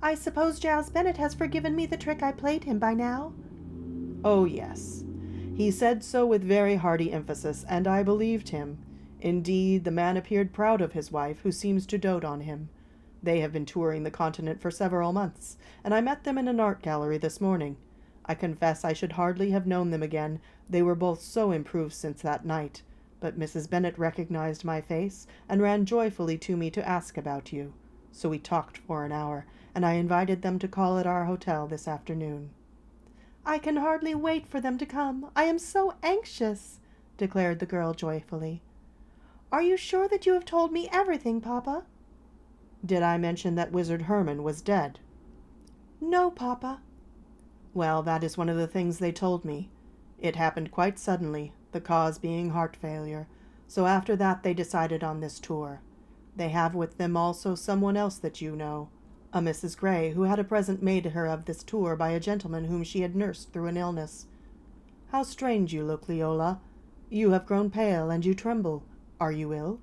"I suppose Giles Bennet has forgiven me the trick I played him by now?" "Oh, yes. He said so with very hearty emphasis, and I believed him. Indeed, the man appeared proud of his wife, who seems to dote on him. They have been touring the continent for several months, and I met them in an art gallery this morning. I confess I should hardly have known them again, they were both so improved since that night. But Mrs. Bennet recognized my face, and ran joyfully to me to ask about you. So we talked for an hour, and I invited them to call at our hotel this afternoon." "I can hardly wait for them to come. I am so anxious," declared the girl joyfully. "Are you sure that you have told me everything, Papa?" "Did I mention that Wizard Herman was dead?" No, Papa. Well, that is one of the things they told me. It happened quite suddenly, the cause being heart failure, so after that they decided on this tour. They have with them also someone else that you know, a Mrs. Gray, who had a present made to her of this tour by a gentleman whom she had nursed through an illness. How strange you look, Leola. You have grown pale, and you tremble. Are you ill?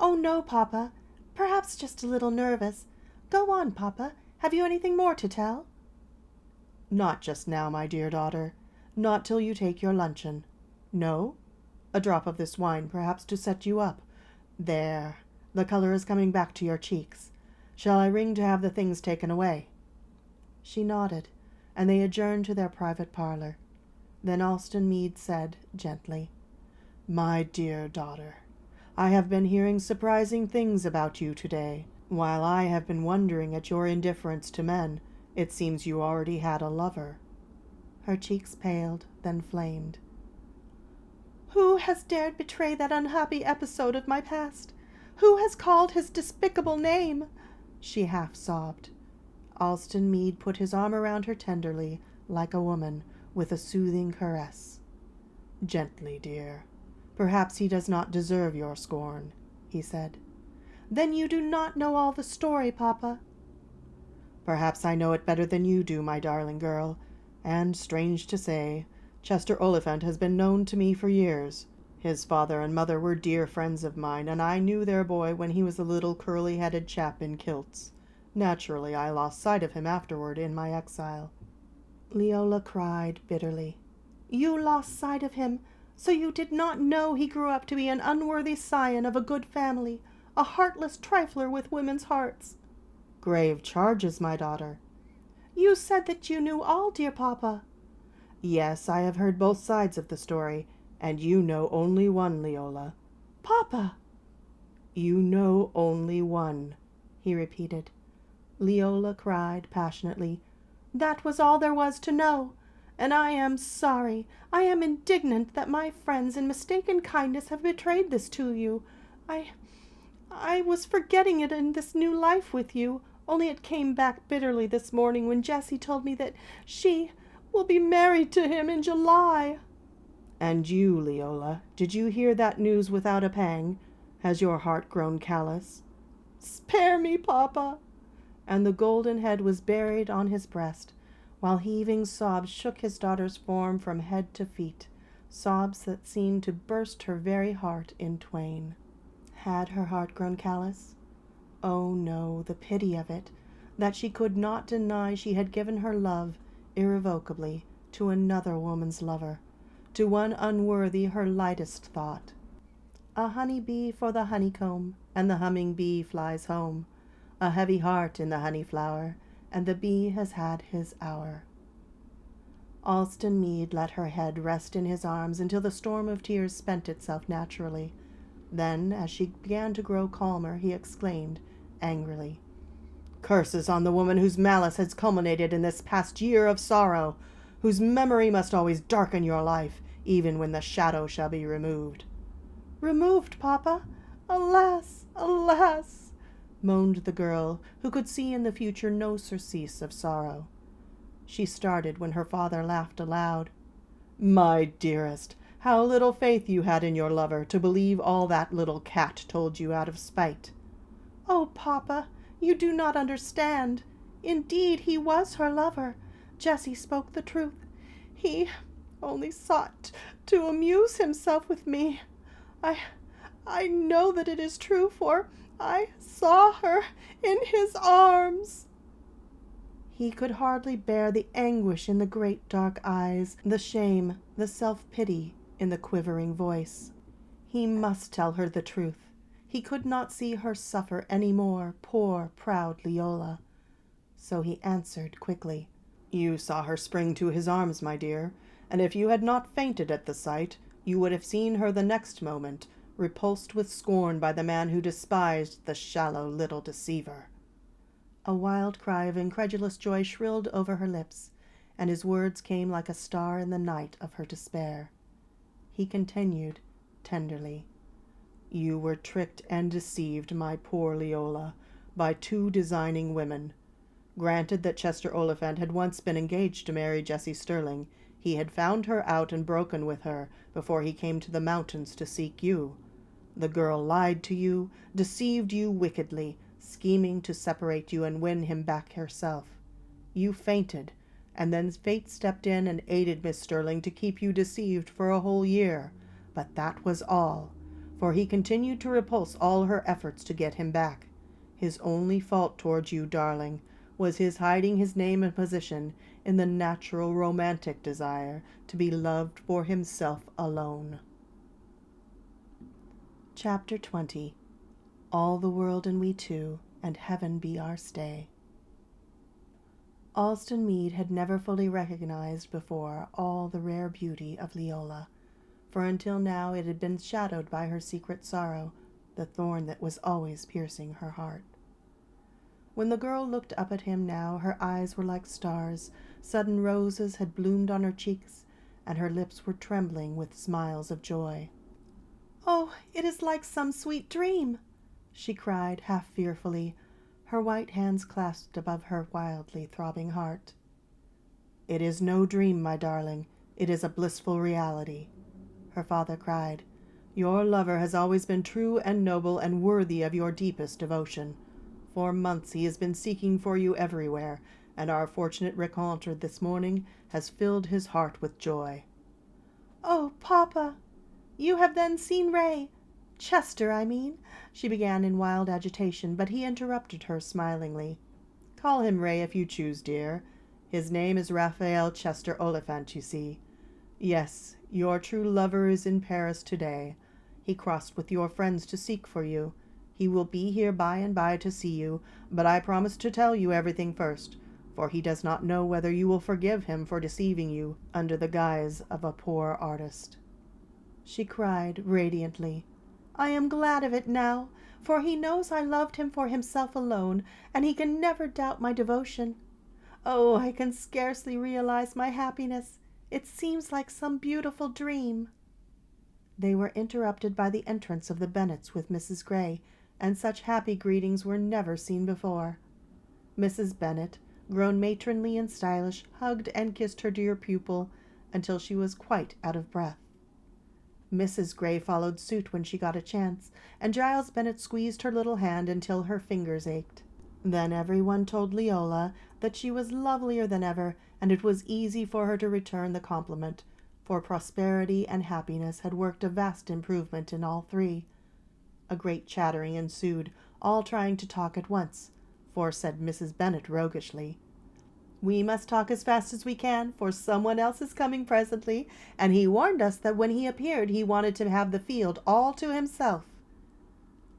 Oh, no, Papa. Perhaps just a little nervous. Go on, Papa. Have you anything more to tell? Not just now, my dear daughter. Not till you take your luncheon. No? A drop of this wine, perhaps, to set you up. There. The color is coming back to your cheeks. Shall I ring to have the things taken away? She nodded, and they adjourned to their private parlor. Then Alston Meade said, gently, My dear daughter, I have been hearing surprising things about you today. While I have been wondering at your indifference to men, it seems you already had a lover. Her cheeks paled, then flamed. Who has dared betray that unhappy episode of my past? Who has called his despicable name? She half sobbed. Alston Meade put his arm around her tenderly, like a woman, with a soothing caress. Gently, dear. Perhaps he does not deserve your scorn, he said. Then you do not know all the story, Papa. Perhaps I know it better than you do, my darling girl, and, strange to say, Chester Oliphant has been known to me for years. His father and mother were dear friends of mine, and I knew their boy when he was a little curly-headed chap in kilts. Naturally, I lost sight of him afterward in my exile. Leola cried bitterly. You lost sight of him, so you did not know he grew up to be an unworthy scion of a good family, a heartless trifler with women's hearts. Grave charges, my daughter. You said that you knew all, dear Papa. Yes, I have heard both sides of the story, and you know only one, Leola. Papa! You know only one, he repeated. Leola cried passionately. That was all there was to know, and I am sorry, I am indignant that my friends in mistaken kindness have betrayed this to you. I was forgetting it in this new life with you, only it came back bitterly this morning when Jessie told me that she will be married to him in July. And you, Leola, did you hear that news without a pang? Has your heart grown callous? Spare me, Papa. And the golden head was buried on his breast, while heaving sobs shook his daughter's form from head to feet, sobs that seemed to burst her very heart in twain. Had her heart grown callous? Oh no, the pity of it, that she could not deny she had given her love irrevocably to another woman's lover, to one unworthy her lightest thought. A honey bee for the honeycomb, and the humming bee flies home. A heavy heart in the honey flower, and the bee has had his hour. Alston Meade let her head rest in his arms until the storm of tears spent itself naturally. Then, as she began to grow calmer, he exclaimed, angrily, Curses on the woman whose malice has culminated in this past year of sorrow, whose memory must always darken your life, even when the shadow shall be removed. Removed, Papa? Alas, alas! Moaned the girl, who could see in the future no surcease of sorrow. She started when her father laughed aloud. My dearest, how little faith you had in your lover to believe all that little cat told you out of spite. Oh, Papa, you do not understand. Indeed, he was her lover. Jessie spoke the truth. He only sought to amuse himself with me. I know that it is true, for I saw her in his arms. He could hardly bear the anguish in the great dark eyes, the shame, the self-pity in the quivering voice. He must tell her the truth. He could not see her suffer any more, poor, proud Leola. So he answered quickly, You saw her spring to his arms, my dear, and if you had not fainted at the sight, you would have seen her the next moment, repulsed with scorn by the man who despised the shallow little deceiver. A wild cry of incredulous joy shrilled over her lips, and his words came like a star in the night of her despair. He continued, tenderly, You were tricked and deceived, my poor Leola, by two designing women. Granted that Chester Oliphant had once been engaged to marry Jessie Sterling, he had found her out and broken with her before he came to the mountains to seek you. The girl lied to you, deceived you wickedly, scheming to separate you and win him back herself. You fainted, and then fate stepped in and aided Miss Sterling to keep you deceived for a whole year. But that was all, for he continued to repulse all her efforts to get him back. His only fault towards you, darling, was his hiding his name and position in the natural romantic desire to be loved for himself alone. Chapter 20. All the world and we too, and heaven be our stay. Alston Meade had never fully recognized before all the rare beauty of Leola, for until now it had been shadowed by her secret sorrow, the thorn that was always piercing her heart. When the girl looked up at him now, her eyes were like stars, sudden roses had bloomed on her cheeks, and her lips were trembling with smiles of joy. "Oh, it is like some sweet dream!" she cried, half fearfully, her white hands clasped above her wildly throbbing heart. "It is no dream, my darling. It is a blissful reality," her father cried. "Your lover has always been true and noble and worthy of your deepest devotion. For months he has been seeking for you everywhere, and our fortunate rencontre this morning has filled his heart with joy." "Oh, Papa, you have then seen Ray, Chester, I mean," she began in wild agitation, but he interrupted her smilingly. "Call him Ray if you choose, dear. His name is Raphael Chester Oliphant, you see. Yes, your true lover is in Paris today. He crossed with your friends to seek for you. He will be here by and by to see you, but I promise to tell you everything first, for he does not know whether you will forgive him for deceiving you under the guise of a poor artist." She cried radiantly, "I am glad of it now, for he knows I loved him for himself alone, and he can never doubt my devotion. Oh, I can scarcely realize my happiness. It seems like some beautiful dream." They were interrupted by the entrance of the Bennets with Mrs. Gray, and such happy greetings were never seen before. Mrs. Bennet, grown matronly and stylish, hugged and kissed her dear pupil until she was quite out of breath. Mrs. Gray followed suit when she got a chance, and Giles Bennet squeezed her little hand until her fingers ached. Then everyone told Leola that she was lovelier than ever, and it was easy for her to return the compliment, for prosperity and happiness had worked a vast improvement in all three. A great chattering ensued, all trying to talk at once, for, said Mrs. Bennet roguishly, "We must talk as fast as we can, for someone else is coming presently, and he warned us that when he appeared he wanted to have the field all to himself."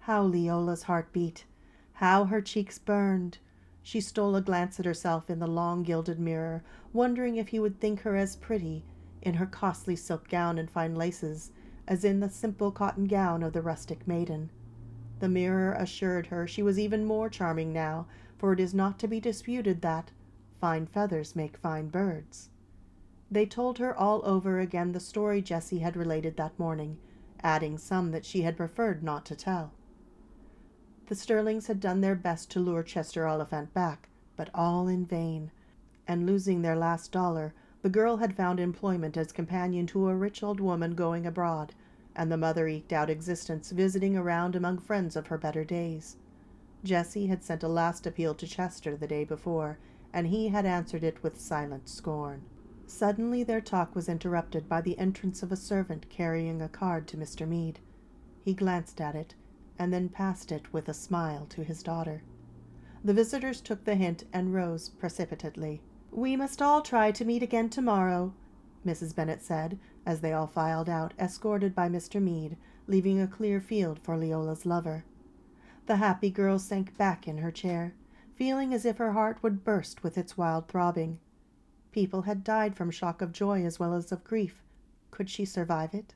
How Leola's heart beat! How her cheeks burned! She stole a glance at herself in the long gilded mirror, wondering if he would think her as pretty, in her costly silk gown and fine laces, as in the simple cotton gown of the rustic maiden. The mirror assured her she was even more charming now, for it is not to be disputed that fine feathers make fine birds. They told her all over again the story Jessie had related that morning, adding some that she had preferred not to tell. The Sterlings had done their best to lure Chester Oliphant back, but all in vain, and losing their last dollar, the girl had found employment as companion to a rich old woman going abroad, and the mother eked out existence visiting around among friends of her better days. Jessie had sent a last appeal to Chester the day before, and he had answered it with silent scorn. Suddenly their talk was interrupted by the entrance of a servant carrying a card to Mr. Meade. He glanced at it, and then passed it with a smile to his daughter. The visitors took the hint and rose precipitately. "We must all try to meet again tomorrow," Mrs. Bennet said, as they all filed out, escorted by Mr. Meade, leaving a clear field for Leola's lover. The happy girl sank back in her chair, feeling as if her heart would burst with its wild throbbing. People had died from shock of joy as well as of grief. Could she survive it?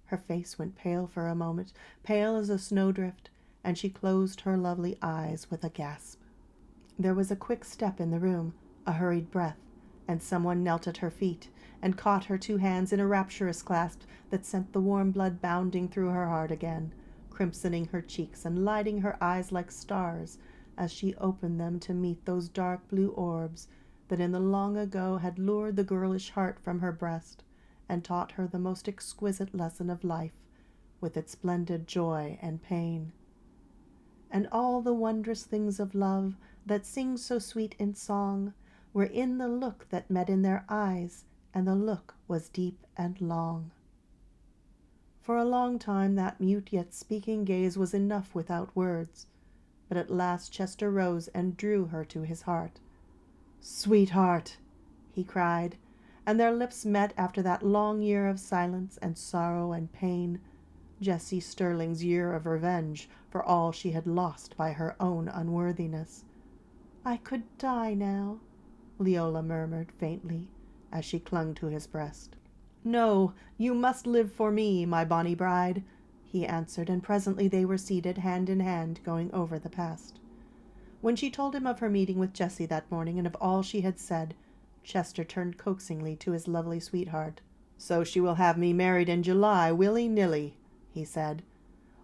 Her face went pale for a moment, pale as a snowdrift, and she closed her lovely eyes with a gasp. There was a quick step in the room, a hurried breath, and someone knelt at her feet and caught her two hands in a rapturous clasp that sent the warm blood bounding through her heart again, crimsoning her cheeks and lighting her eyes like stars, as she opened them to meet those dark blue orbs that in the long ago had lured the girlish heart from her breast and taught her the most exquisite lesson of life, with its blended joy and pain. And all the wondrous things of love that sing so sweet in song were in the look that met in their eyes, and the look was deep and long. For a long time that mute yet speaking gaze was enough without words, but at last Chester rose and drew her to his heart. "Sweetheart!" he cried, and their lips met after that long year of silence and sorrow and pain, Jessie Sterling's year of revenge for all she had lost by her own unworthiness. "I could die now," Leola murmured faintly, as she clung to his breast. "No, you must live for me, my bonny bride," he answered, and presently they were seated hand in hand going over the past. When she told him of her meeting with Jessie that morning and of all she had said, Chester turned coaxingly to his lovely sweetheart. "So she will have me married in July, willy-nilly," he said.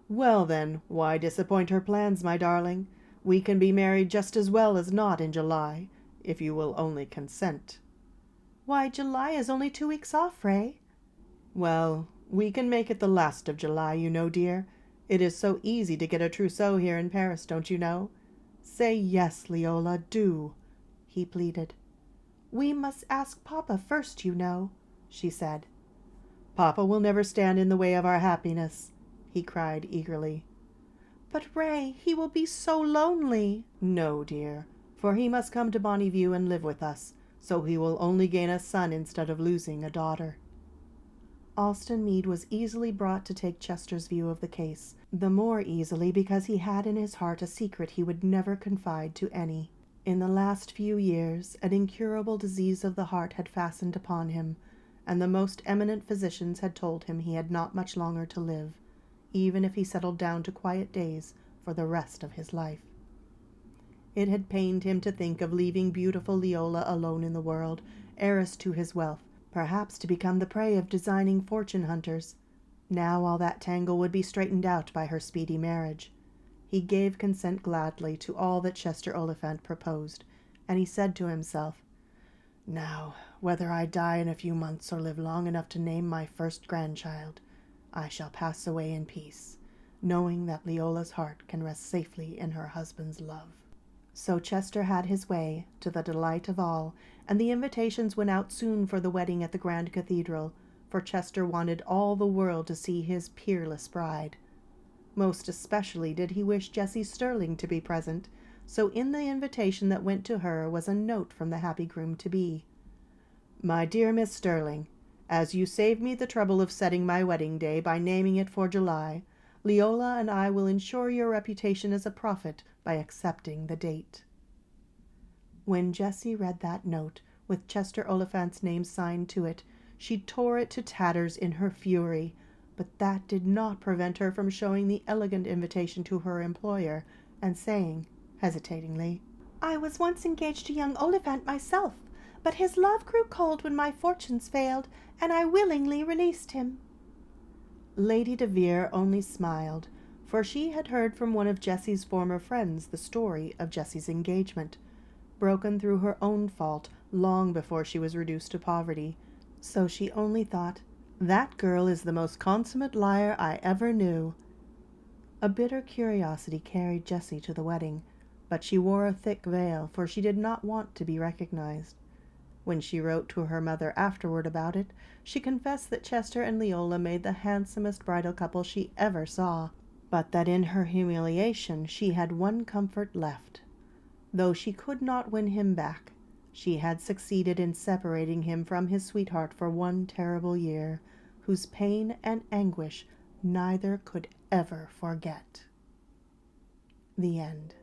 "Well then, why disappoint her plans, my darling? We can be married just as well as not in July, if you will only consent." "Why, July is only 2 weeks off, Ray." "Well, we can make it the last of July, you know, dear. It is so easy to get a trousseau here in Paris, don't you know? Say yes, Leola, do," he pleaded. "We must ask Papa first, you know," she said. "Papa will never stand in the way of our happiness," he cried eagerly. "But, Ray, he will be so lonely." "No, dear, for he must come to Bonnyview and live with us, so he will only gain a son instead of losing a daughter." Alston Meade was easily brought to take Chester's view of the case, the more easily because he had in his heart a secret he would never confide to any. In the last few years, an incurable disease of the heart had fastened upon him, and the most eminent physicians had told him he had not much longer to live, even if he settled down to quiet days for the rest of his life. It had pained him to think of leaving beautiful Leola alone in the world, heiress to his wealth, perhaps to become the prey of designing fortune-hunters. Now all that tangle would be straightened out by her speedy marriage. He gave consent gladly to all that Chester Oliphant proposed, and he said to himself, "Now, whether I die in a few months or live long enough to name my first grandchild, I shall pass away in peace, knowing that Leola's heart can rest safely in her husband's love." So Chester had his way, to the delight of all, and the invitations went out soon for the wedding at the Grand Cathedral, for Chester wanted all the world to see his peerless bride. Most especially did he wish Jessie Sterling to be present, so in the invitation that went to her was a note from the happy groom-to-be. "My dear Miss Sterling, as you saved me the trouble of setting my wedding day by naming it for July, Leola and I will ensure your reputation as a prophet by accepting the date." When Jessie read that note, with Chester Oliphant's name signed to it, she tore it to tatters in her fury, but that did not prevent her from showing the elegant invitation to her employer, and saying, hesitatingly, "I was once engaged to young Oliphant myself, but his love grew cold when my fortunes failed, and I willingly released him." Lady de Vere only smiled, for she had heard from one of Jessie's former friends the story of Jessie's engagement, broken through her own fault long before she was reduced to poverty, so she only thought, "That girl is the most consummate liar I ever knew." A bitter curiosity carried Jessie to the wedding, but she wore a thick veil, for she did not want to be recognized. When she wrote to her mother afterward about it, she confessed that Chester and Leola made the handsomest bridal couple she ever saw, but that in her humiliation she had one comfort left. Though she could not win him back, she had succeeded in separating him from his sweetheart for one terrible year, whose pain and anguish neither could ever forget. The end.